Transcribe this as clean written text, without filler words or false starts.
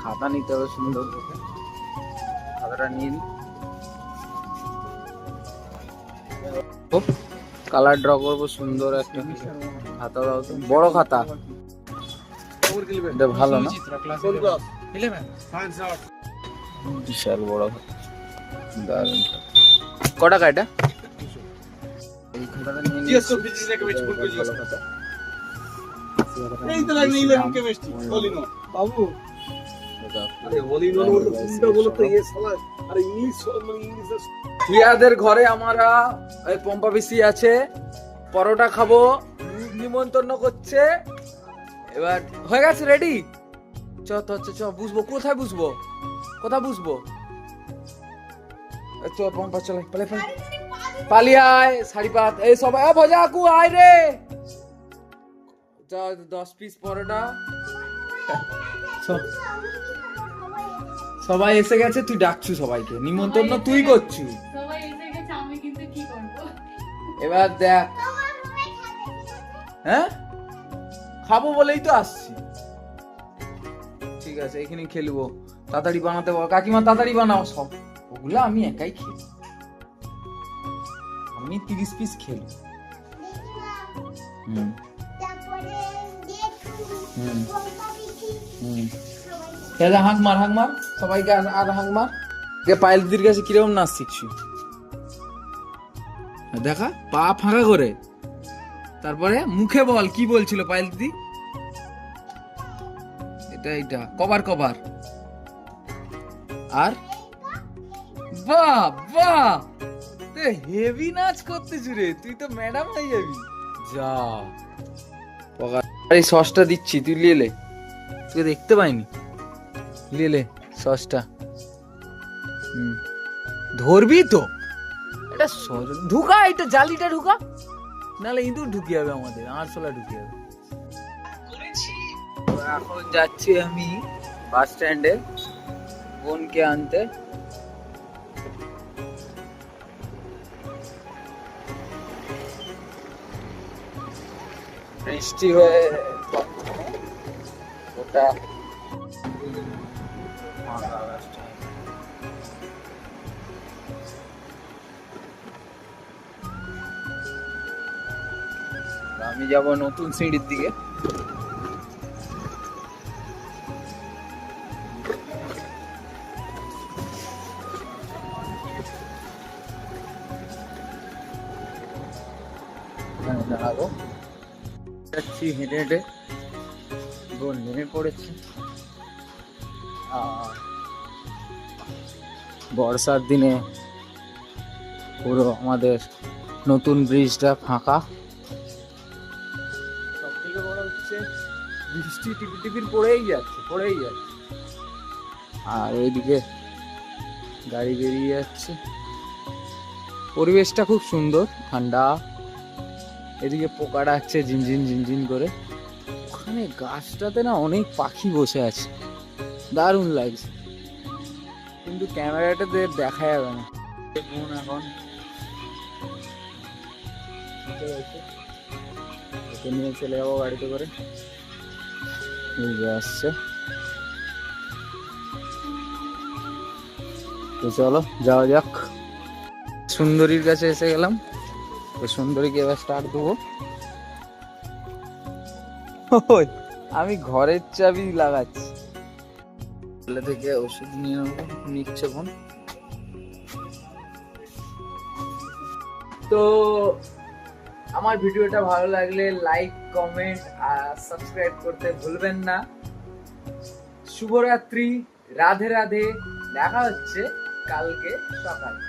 খাতা নিতে হবে সুন্দর করে, খাতাটা নিয়ে নি। কালার ড্র করবো সুন্দর একটা খাতা। দাও তো, বড় খাতা, এটা ভালো না? বিশাল বড় খাতা, দারুণ। ক টাকা এটা? এই খাতাটা নিয়ে নিয়েছি। ভালো খাতা। বাবু টিয়াদের ঘরে আমরা পম্পা পিসি আছে, পরোটা খাবো, নিমন্ত্রণ করছে। এবার হয়ে গেছে, রেডি? চ বুঝবো কোথায়, বুঝবো কোথায়, বুঝবো চ পম্পা চলে, পালিয়ে আয়। শাড়ি পাত, এই সবাই ভজা কু আয় রে। 10 পিস পরোটা। সবাই এসে গেছে, তুই ডাকছু সবাইকে, নিমন্ত্রণ তুই করছু। সবাই এসে গেছে, আমি কিন্তু কি করব? এবার দেখ, হ্যাঁ খাবো বলেই তো আসছি। ঠিক আছে, এখানে খেলবো, তাড়াতাড়ি বানাতে বল কাকিমা, তাড়াতাড়ি বানাও সব। ওগুলো আমি একাই খেলি, আমি 30 পিস খেলি। হুম হুম হুম, হাঁক মার সবাইকে, আর হাঁক মার। পায়েলদির কাছে কিরকম নাচ শিখছি দেখা, পা ফাঁকা করে। তারপরে মুখে বল কি বলছিল পায়েল দিদি। এটা কবার আর বাহ বাহ, হেভি নাচ করতেছ রে, তুই তো ম্যাডাম হয়ে যাবি। যা এই সসটা দিচ্ছি, তুই লিয়ে, তুই দেখতে পাইনি, লিয়ে সসটা। ধরবি তো, এটা ঢুকা, এটা জালিটা ঢুকা, নাহলে ইঁদুর ঢুকে যাবে, আমাদের আরশোলা ঢুকে যাবে। এখন যাচ্ছি আমি বাস স্ট্যান্ডে বোনকে আনতে। বৃষ্টি হয়ে ওটা আমি যাব নতুন সিঁড়ির দিকে। দাঁড়াবো, যাচ্ছি হেঁটে হেঁটে, বোন নেমে পড়েছে। বর্ষার দিনে পুরো আমাদের নতুন ব্রিজটা ফাঁকা। সব থেকে বড় হচ্ছে বৃষ্টি টিপির পড়েই যাচ্ছে। আর ওইদিকে গাড়ি বেরিয়ে যাচ্ছে, পরিবেশটা খুব সুন্দর, ঠান্ডা। এদিকে পোকা ডাকছে ঝিনঝিন করে। ওখানে গাছটাতে না অনেক পাখি বসে আছে, দারুণ লাগছে, কিন্তু ক্যামেরাটাতে দেখা যাবে না। বোন এখন ওকে নিয়ে চলে যাবো গাড়িতে করে, আসছে। তো চলো যাওয়া যাক। সুন্দরীর কাছে এসে গেলাম, তো সুন্দরীকে এবার স্টার্ট দেবো। আমি ঘরের চাবি লাগাচ্ছি, থেকে ওষুধ নিয়ে নেবো, নিচ্ছে বোন। তো আমার ভিডিওটা ভালো লাগলে লাইক, কমেন্ট আর সাবস্ক্রাইব করতে ভুলবেন না। শুভরাত্রি, রাধে রাধে, দেখা হচ্ছে কালকে সকালে।